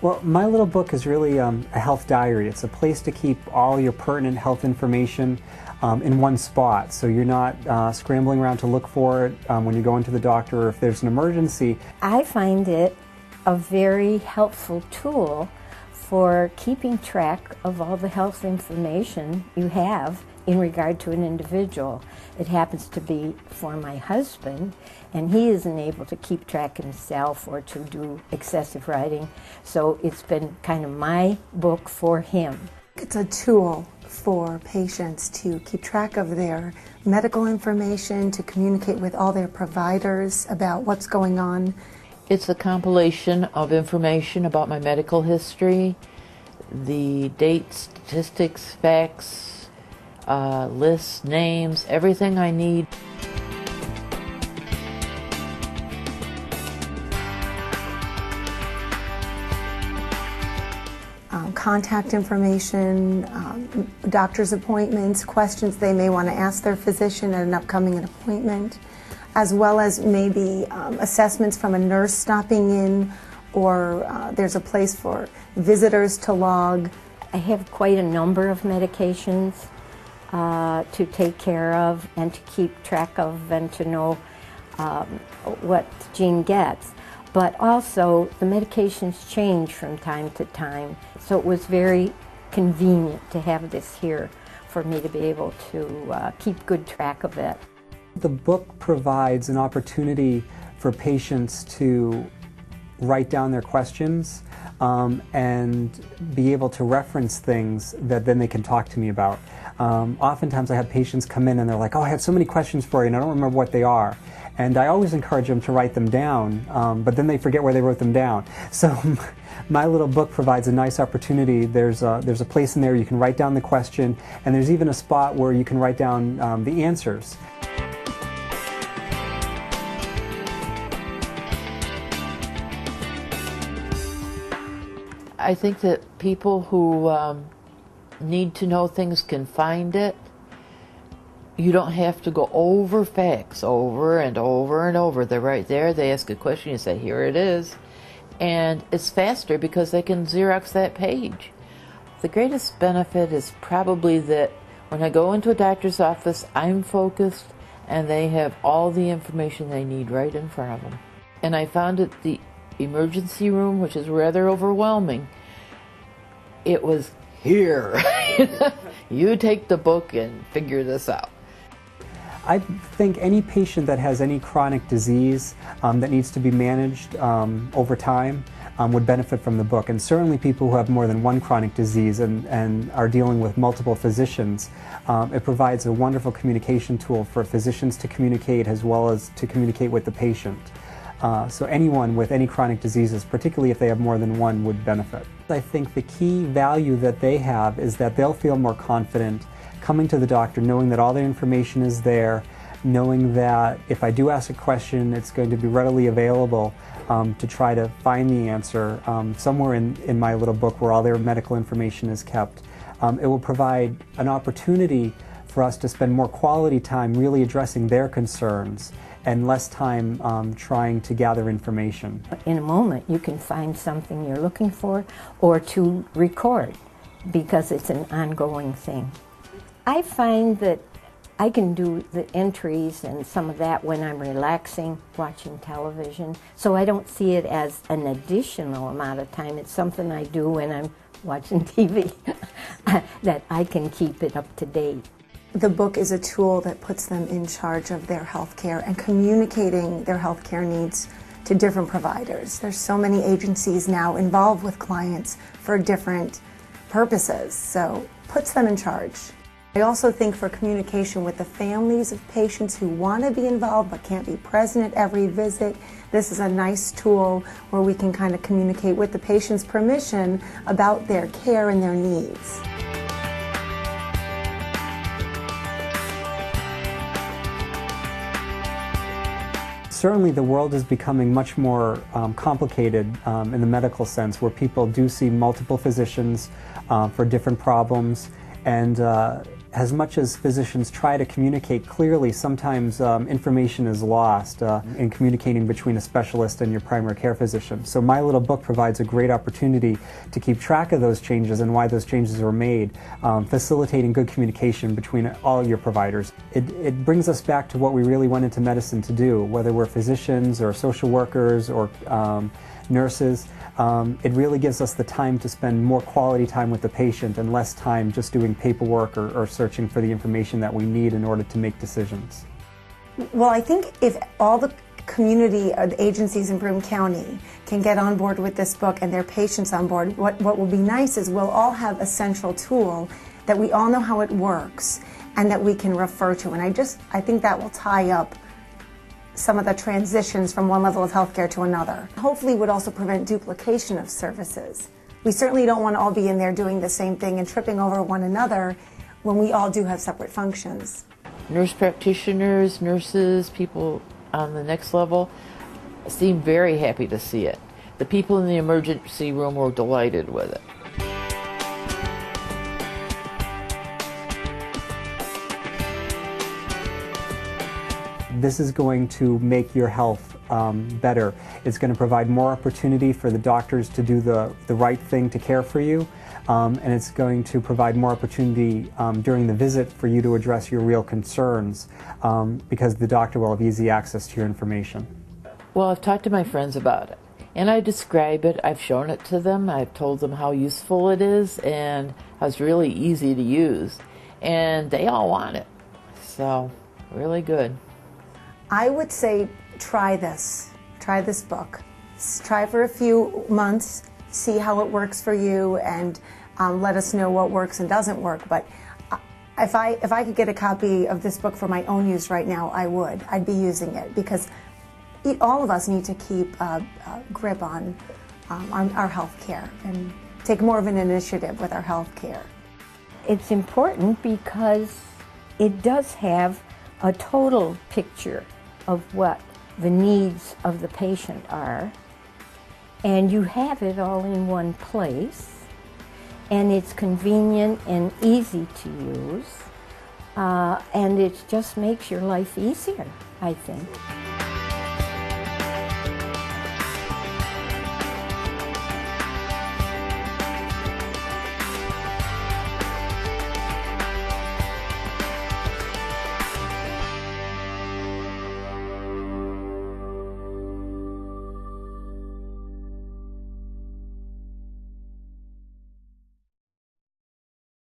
Well, My Little Book is really a health diary. It's a place to keep all your pertinent health information in one spot, so you're not scrambling around to look for it when you go into the doctor or if there's an emergency. I find it a very helpful tool for keeping track of all the health information you have in regard to an individual. It happens to be for my husband, and he isn't able to keep track himself or to do excessive writing, so it's been kind of my book for him. It's a tool for patients to keep track of their medical information, to communicate with all their providers about what's going on. It's a compilation of information about my medical history, the dates, statistics, facts, lists, names, everything I need. Contact information, doctor's appointments, questions they may want to ask their physician at an upcoming appointment, as well as maybe assessments from a nurse stopping in, or there's a place for visitors to log. I have quite a number of medications to take care of and to keep track of and to know what Jean gets. But also, the medications change from time to time, so it was very convenient to have this here for me to be able to keep good track of it. The book provides an opportunity for patients to write down their questions and be able to reference things that then they can talk to me about. Oftentimes I have patients come in and they're like, oh, I have so many questions for you and I don't remember what they are. And I always encourage them to write them down, but then they forget where they wrote them down. So My Little Book provides a nice opportunity. There's a place in there you can write down the question, and there's even a spot where you can write down the answers. I think that people who need to know things can find it. You don't have to go over facts over and over and over. They're right there. They ask a question, you say, here it is. And it's faster because they can Xerox that page. The greatest benefit is probably that when I go into a doctor's office, I'm focused and they have all the information they need right in front of them. And I found at the emergency room, which is rather overwhelming, it was here. You take the book and figure this out. I think any patient that has any chronic disease that needs to be managed over time would benefit from the book, and certainly people who have more than one chronic disease and are dealing with multiple physicians. It provides a wonderful communication tool for physicians to communicate as well as to communicate with the patient. So anyone with any chronic diseases, particularly if they have more than one, would benefit. I think the key value that they have is that they'll feel more confident coming to the doctor, knowing that all their information is there, knowing that if I do ask a question, it's going to be readily available to try to find the answer somewhere in My Little Book where all their medical information is kept. It will provide an opportunity for us to spend more quality time really addressing their concerns and less time trying to gather information. In a moment, you can find something you're looking for or to record because it's an ongoing thing. I find that I can do the entries and some of that when I'm relaxing, watching television, so I don't see it as an additional amount of time. It's something I do when I'm watching TV, that I can keep it up to date. The book is a tool that puts them in charge of their health care and communicating their health care needs to different providers. There's so many agencies now involved with clients for different purposes, so puts them in charge. I also think for communication with the families of patients who want to be involved but can't be present at every visit, this is a nice tool where we can kind of communicate with the patient's permission about their care and their needs. Certainly the world is becoming much more complicated in the medical sense, where people do see multiple physicians for different problems, and As much as physicians try to communicate clearly, sometimes information is lost in communicating between a specialist and your primary care physician. So My Little Book provides a great opportunity to keep track of those changes and why those changes were made, facilitating good communication between all your providers. It brings us back to what we really went into medicine to do, whether we're physicians or social workers or nurses. It really gives us the time to spend more quality time with the patient and less time just doing paperwork or searching for the information that we need in order to make decisions. Well, I think if all the community or the agencies in Broome County can get on board with this book and their patients on board, what will be nice is we'll all have a central tool that we all know how it works and that we can refer to. And I think that will tie up some of the transitions from one level of healthcare to another. Hopefully it would also prevent duplication of services. We certainly don't want to all be in there doing the same thing and tripping over one another when we all do have separate functions. Nurse practitioners, nurses, people on the next level seem very happy to see it. The people in the emergency room were delighted with it. This is going to make your health better. It's going to provide more opportunity for the doctors to do the right thing to care for you, and it's going to provide more opportunity during the visit for you to address your real concerns because the doctor will have easy access to your information. Well, I've talked to my friends about it, and I describe it. I've shown it to them. I've told them how useful it is and how it's really easy to use, and they all want it. So, really good. I would say try this book. Try for a few months, see how it works for you, and let us know what works and doesn't work. But if I could get a copy of this book for my own use right now, I would. I'd be using it because all of us need to keep a grip on our health care and take more of an initiative with our health care. It's important because it does have a total picture of what the needs of the patient are, and you have it all in one place, and it's convenient and easy to use, and it just makes your life easier, I think.